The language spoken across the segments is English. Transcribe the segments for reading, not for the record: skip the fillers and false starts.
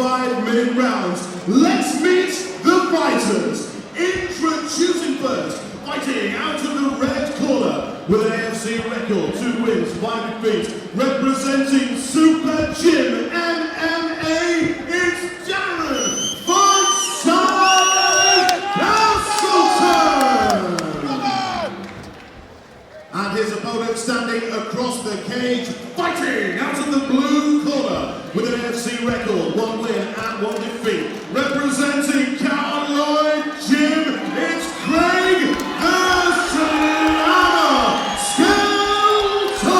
5-minute rounds. Let's meet the fighters. Introducing first, fighting out of the red corner with an AFC record, 2 wins, 5 defeats, representing Super Gym MMA, it's Darren Castleton! And his opponent standing across the cage, fighting out of the blue corner with an AFC record, 1 win and 1 defeat, representing Cowboy Gym, it's Craig the Slammer Skelton!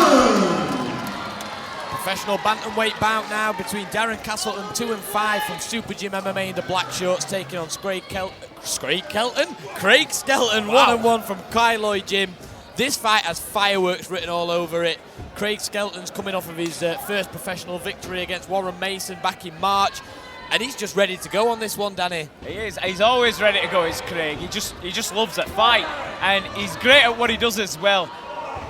Professional bantamweight bout now between Darren Castleton, 2 and 5 from Super Gym MMA in the black shorts, taking on Craig Skelton, 1 and 1 from Cowboy Gym. This fight has fireworks written all over it. Craig Skelton's coming off of his first professional victory against Warren Mason back in March, and he's just ready to go on this one, Danny. He is. He's always ready to go, is Craig. He just loves that fight, and he's great at what he does as well.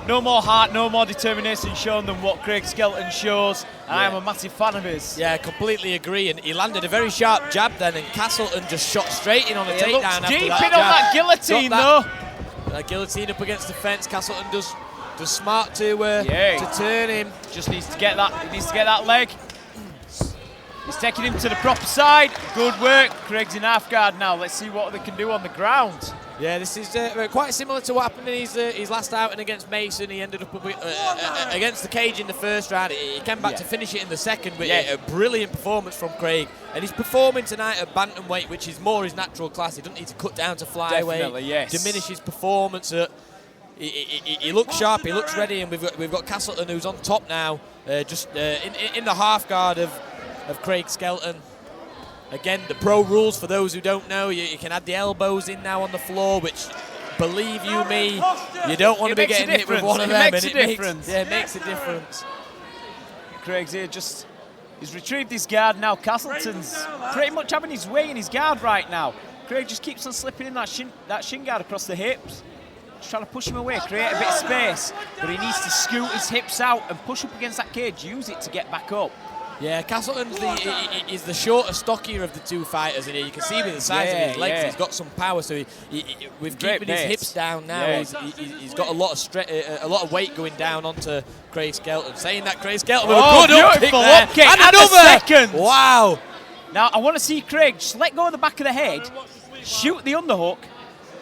No more heart, no more determination shown than what Craig Skelton shows, and I am a massive fan of his. Yeah, completely agree, and he landed a very sharp jab then, and Castleton just shot straight in on a takedown after deep that in jab. on that guillotine, though. That guillotine up against the fence. Castleton does smart to turn him. Just needs to get that. He needs to get that leg. He's taking him to the proper side. Good work. Craig's in half guard now. Let's see what they can do on the ground. Yeah, this is quite similar to what happened in his last outing against Mason. He ended up against the cage in the first round. He came back to finish it in the second, but a brilliant performance from Craig. And he's performing tonight at bantamweight, which is more his natural class. He doesn't need to cut down to flyweight, diminish his performance. He looks sharp, he looks ready, and we've got Castleton who's on top now, just in the half guard of Craig Skelton. Again, the pro rules, for those who don't know, you can add the elbows in now on the floor, which, believe you me, you don't want to be getting hit with one of them. It makes a difference. It makes a difference. Craig's here he's retrieved his guard now. Castleton's pretty much having his way in his guard right now. Craig just keeps on slipping in that shin guard across the hips. Just trying to push him away, create a bit of space, but he needs to scoot his hips out and push up against that cage, use it to get back up. Yeah, Castleton's is the shorter, stockier of the two fighters, and you can see with the size of his legs, he's got some power. So with keeping his hips down now, he's got a lot of weight going down onto Craig Skelton. Saying that, Craig Skelton with a good up kick there, and another second. Wow! Now I want to see Craig just let go of the back of the head, shoot the underhook,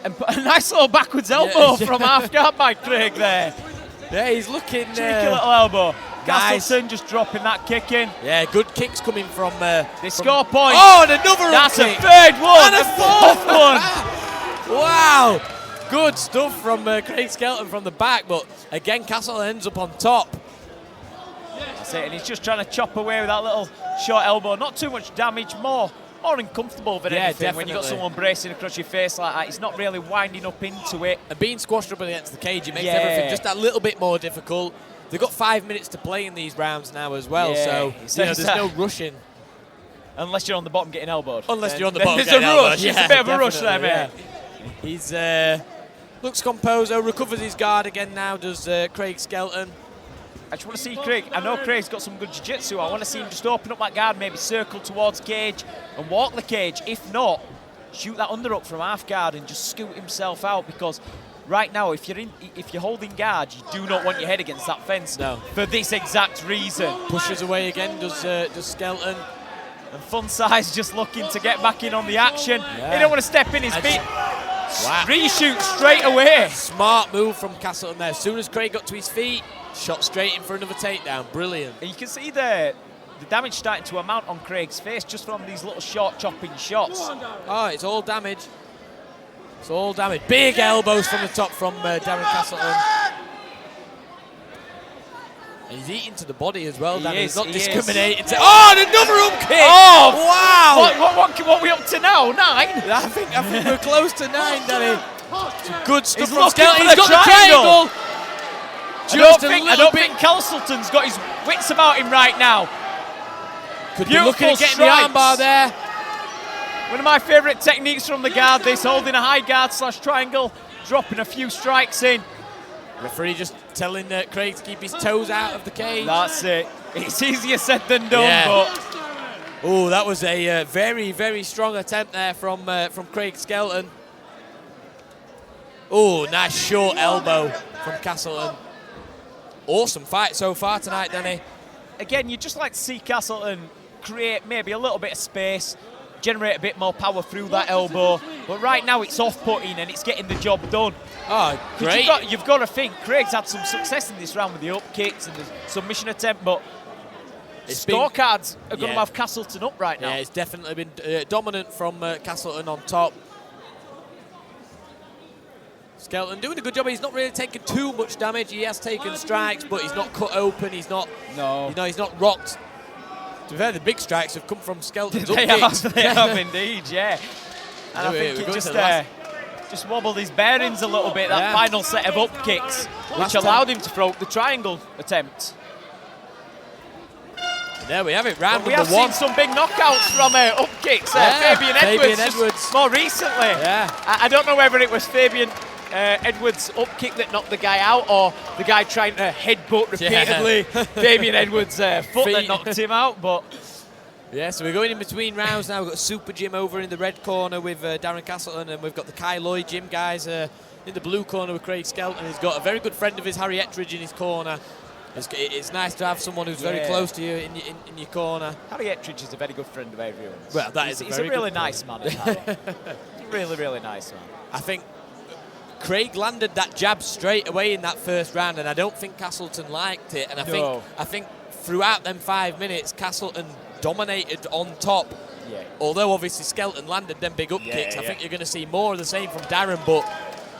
and put a nice little backwards elbow from half guard by Craig there. Yeah, he's looking cheeky little elbow. Castleton just dropping that kick in. Yeah, good kicks coming from score point. Oh, and another That's kick. A third one. And a fourth one. Wow. Good stuff from Craig Skelton from the back, but again, Castleton ends up on top. That's it, and he's just trying to chop away with that little short elbow. Not too much damage, more uncomfortable than anything. Definitely. When you've got someone bracing across your face like that. He's not really winding up into it. And being squashed up against the cage, it makes everything just that little bit more difficult. They've got 5 minutes to play in these rounds now as well, so there's no rushing. Unless you're on the bottom getting elbowed. Unless you're on the bottom getting getting elbowed. There's a bit of a rush there, mate. He's looks composed, recovers his guard again now, does Craig Skelton. I just want to see Craig. I know Craig's got some good jiu-jitsu. I want to see him just open up that guard, maybe circle towards cage and walk the cage. If not, shoot that underhook from half guard and just scoot himself out, because right now, if you're holding guard, you do not want your head against that fence. No. For this exact reason. Pushes away again, does Skelton. And Fun Size just looking to get back in on the action. He don't want to step in his feet. Wow. Reshoot straight away. Smart move from Castleton there. As soon as Craig got to his feet, shot straight in for another takedown. Brilliant. And you can see the damage starting to amount on Craig's face just from these little short chopping shots. Oh, it's all damage. It's all damage. Big elbows from the top from Darren Castleton. And he's eating to the body as well, Danny. He's not discriminating. Oh, and another up kick! Oh, wow! What are we up to now? 9? I think we're close to 9, Danny. Some good stuff He's from Skelton. He's got the triangle. I don't think Castleton's got his wits about him right now. Could be looking at getting the armbar there. One of my favourite techniques from the guard, this, holding a high guard / triangle, dropping a few strikes in. Referee just telling Craig to keep his toes out of the cage. That's it. It's easier said than done, but Oh, that was a very, very strong attempt there from Craig Skelton. Oh, nice short elbow from Castleton. Awesome fight so far tonight, Danny. Again, you'd just like to see Castleton create maybe a little bit of space, generate a bit more power through that elbow. But right now it's off-putting and it's getting the job done. Oh, great. You've got to think, Craig's had some success in this round with the up kicks and the submission attempt, but scorecards are going to have Castleton up right now. Yeah, it's definitely been dominant from Castleton on top. Skelton doing a good job. He's not really taken too much damage. He has taken strikes, but he's not cut open. He's not, he's not rocked. To be fair, the big strikes have come from Skelton's up kicks. They have indeed, yeah. And I think he just wobbled his bearings a little bit, that final set of up kicks, which allowed him to throw the triangle attempt. And there we have it, round we number have one. seen some big knockouts from up kicks. Fabian Edwards more recently. Yeah. I don't know whether it was Fabian Edwards' up kick that knocked the guy out, or the guy trying to headbutt repeatedly Fabian Edwards' foot that knocked him out. But yeah, so we're going in between rounds now. We've got Super Jim over in the red corner with Darren Castleton, and we've got the Kai Lloyd Gym guys in the blue corner with Craig Skelton. He's got a very good friend of his, Harry Ettridge, in his corner. It's nice to have someone who's very close to you in your corner. Harry Ettridge is a very good friend of everyone's. Well, he's a really nice man. Really, really nice man. I think Craig landed that jab straight away in that first round, and I don't think Castleton liked it. And I think throughout them 5 minutes, Castleton dominated on top. Yeah. Although obviously Skelton landed them big up kicks, I think you're going to see more of the same from Darren, but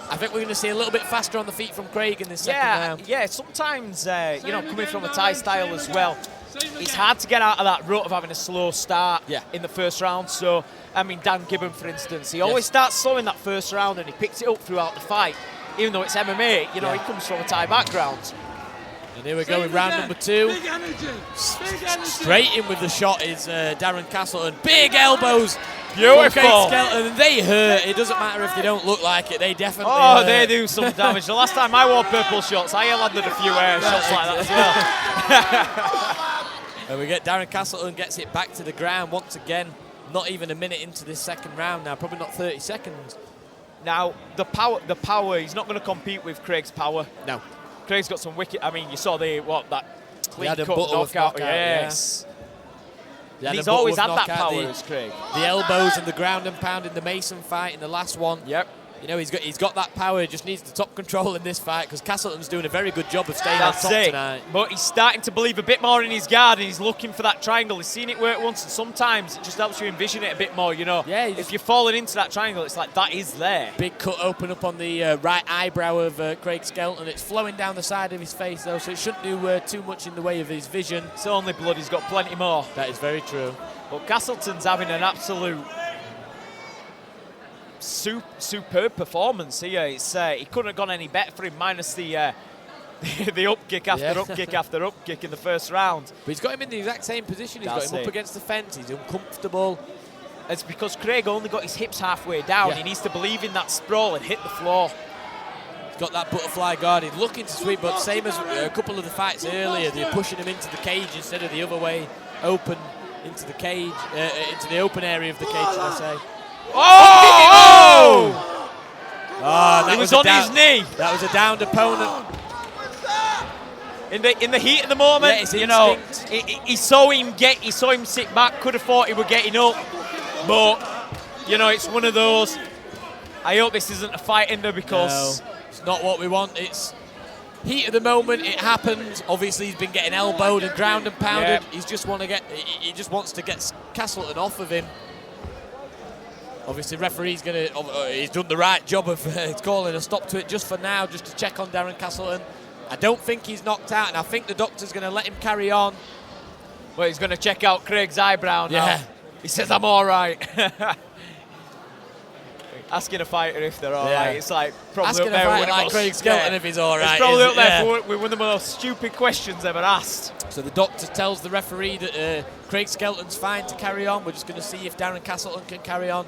I think we're going to see a little bit faster on the feet from Craig in this second round. Yeah, sometimes, coming from a Thai style as well, it's hard to get out of that rut of having a slow start in the first round. So, I mean, Dan Gibbon, for instance, he always starts slow in that first round and he picks it up throughout the fight. Even though it's MMA, he comes from a Thai background. And here we go with round number two. Straight in with the shot is Darren Castleton. Big elbows. Beautiful. Skelton. They hurt. It doesn't matter if they don't look like it. They definitely hurt. They do some damage. The last time I wore purple shots, I landed a few shots like that as well. And we get Darren Castleton gets it back to the ground once again. Not even a minute into this second round now. Probably not 30 seconds. Now, the power, he's not going to compete with Craig's power. No. Craig's got some wicked, I mean, you saw that clean cut knockout. Yes. He's always had that power as Craig. The elbows and the ground and pound in the Mason fight in the last one. Yep. He's got that power. He just needs the top control in this fight because Castleton's doing a very good job of staying on top tonight. But he's starting to believe a bit more in his guard and he's looking for that triangle. He's seen it work once and sometimes it just helps you envision it a bit more, Yeah, if you're falling into that triangle, it's like that is there. Big cut open up on the right eyebrow of Craig Skelton. It's flowing down the side of his face though, so it shouldn't do too much in the way of his vision. It's only blood, he's got plenty more. That is very true. But Castleton's having an absolute superb performance here. He couldn't have gone any better for him, minus the up kick after up kick after up kick in the first round. But he's got him in the exact same position. He's got him up against the fence. He's uncomfortable. It's because Craig only got his hips halfway down. He needs to believe in that sprawl and hit the floor. He's got that butterfly guard. He's looking to sweep, but same as a couple of the fights earlier, they're pushing him into the cage instead of the other way, open into the cage, into the open area of the cage, should I say. He was on his knee. That was a downed opponent. In the heat of the moment, he saw him sit back. Could have thought he were getting up, but it's one of those. I hope this isn't a fight ender because it's not what we want. It's heat of the moment. It happens. Obviously, he's been getting elbowed and ground and pounded. He just wants to get Castleton off of him. Obviously, referee's he's done the right job of calling a stop to it just for now, just to check on Darren Castleton. I don't think he's knocked out, and I think the doctor's going to let him carry on. Well, he's going to check out Craig's eyebrow now. Yeah. He says, I'm all right. Asking a fighter if they're all right. It's like probably asking up there a fighter like Craig Skelton if he's all right. It's probably up there with one of the most stupid questions ever asked. So the doctor tells the referee that Craig Skelton's fine to carry on. We're just going to see if Darren Castleton can carry on.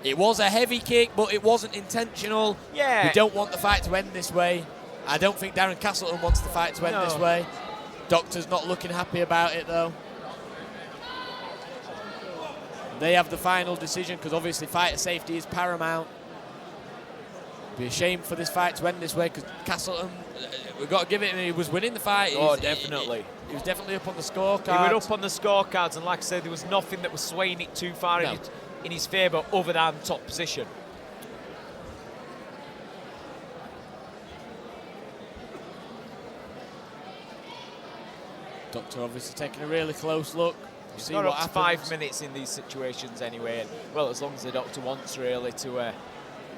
It was a heavy kick, but it wasn't intentional. Yeah. We don't want the fight to end this way. I don't think Darren Castleton wants the fight to end this way. Doctor's not looking happy about it, though. They have the final decision because obviously fighter safety is paramount. It'd be a shame for this fight to end this way because Castleton, we've got to give it him, he was winning the fight. Oh, definitely. He was definitely up on the scorecard. He was up on the scorecards, and like I said, there was nothing that was swaying it too far in his favour other than top position. Doctor obviously taking a really close look. He's got up to 5 minutes in these situations anyway, and well, as long as the doctor wants really to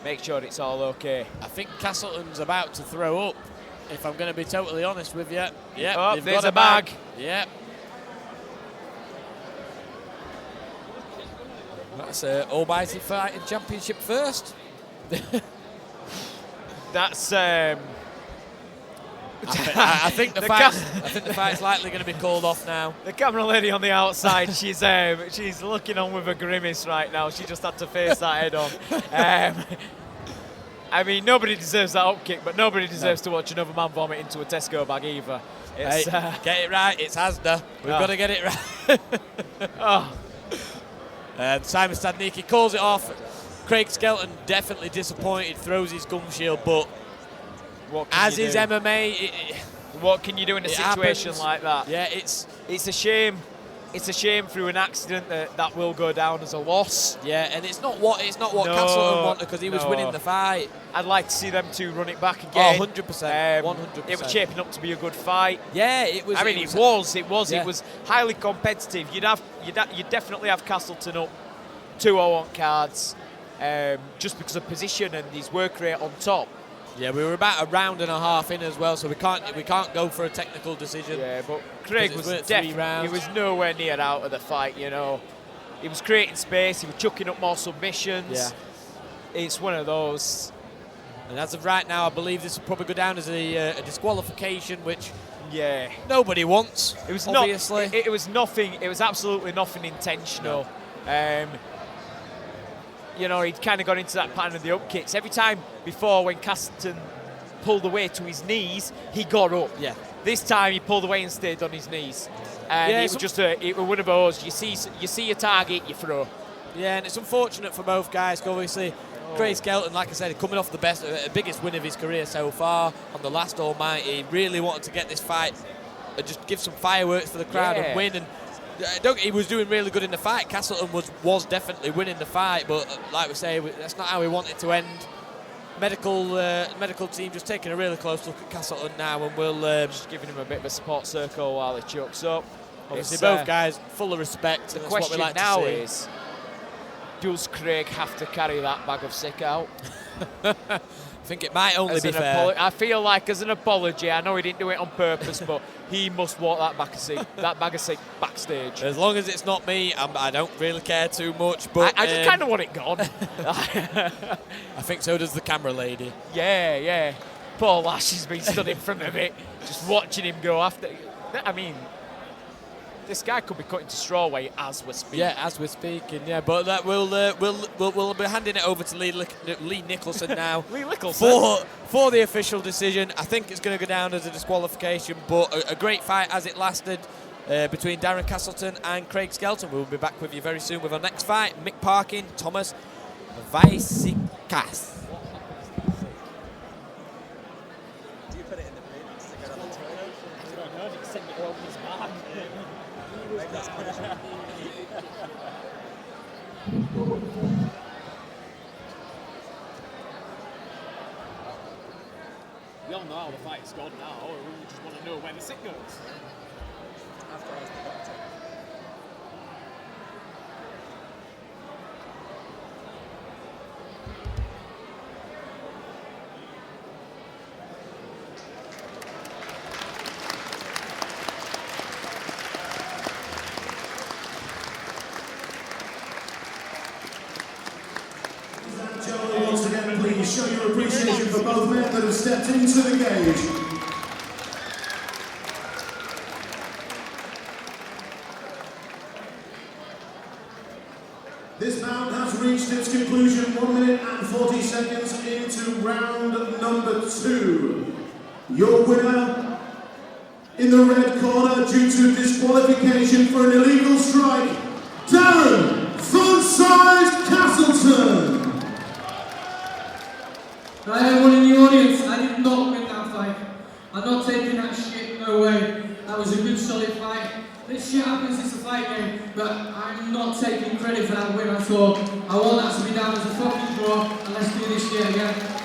make sure it's all okay. I think Castleton's about to throw up, if I'm going to be totally honest with you. Yep, oh, they've there's got a bag. Yep. That's Almighty Fighting Championship first. That's. I think the fight's likely going to be called off now. The camera lady on the outside, she's looking on with a grimace right now. She just had to face that head on. I mean, nobody deserves that up kick, but nobody deserves to watch another man vomit into a Tesco bag either. It's, get it right, it's Asda. We've got to get it right. Oh. And Simon Stadnicki calls it off. Craig Skelton definitely disappointed, throws his gum shield, but as is MMA, what can you do in a situation like that? Yeah, it's a shame. It's a shame through an accident that will go down as a loss. Yeah, and it's not what Castleton wanted because he was winning the fight. I'd like to see them two run it back again. Oh, 100%. 100%. It was shaping up to be a good fight. Yeah, it was. I mean, it was highly competitive. You'd definitely have Castleton up 2-0 on cards, just because of position and his work rate on top. Yeah, we were about a round and a half in as well, so we can't go for a technical decision. Yeah, but Craig was definitely, he was nowhere near out of the fight, you know. He was creating space, he was chucking up more submissions. Yeah. It's one of those. And as of right now, I believe this will probably go down as a disqualification, which yeah, nobody wants. It was obviously. It was nothing. It was absolutely nothing intentional. No. You know, he'd kind of got into that pattern of the up kicks. Every time before, when Castleton pulled away to his knees, he got up. Yeah. This time he pulled away and stayed on his knees. And it was just it was one of those. You see your target, you throw. Yeah, and it's unfortunate for both guys. Obviously, Craig Skelton, like I said, coming off the biggest win of his career so far on the last Almighty, really wanted to get this fight and just give some fireworks for the crowd and win. And he was doing really good in the fight. Castleton was definitely winning the fight, but like we say, that's not how we want it to end. Medical team just taking a really close look at Castleton now, and we'll just giving him a bit of a support circle while he chucks up. Obviously, both guys full of respect. The question now is, does Craig have to carry that bag of sick out? I think it might only be fair. I feel like as an apology, I know he didn't do it on purpose, but he must walk that bag of sick backstage. As long as it's not me, I don't really care too much. But I just kind of want it gone. I think so does the camera lady. Yeah. Poor Lash has been stood in front of it, just watching him go after. I mean, this guy could be cut into straw weight as we're speaking. Yeah, as we're speaking. Yeah, but that we'll be handing it over to Lee Nicholson now. Lee Nicholson for the official decision. I think it's going to go down as a disqualification, but a great fight as it lasted between Darren Castleton and Craig Skelton. We'll be back with you very soon with our next fight. Mick Parkin, Thomas Vaisikas. We all know how the fight's gone now. We just want to know where the sick goes. Once again, please show your appreciation for both men that have stepped into the cage. This bout has reached its conclusion 1 minute and 40 seconds into round number 2. Your winner in the red corner due to disqualification for an illegal strike, Darren Castleton. game, but I'm not taking credit for that win at all. I want that to be down as a fucking draw, and let's do this shit again.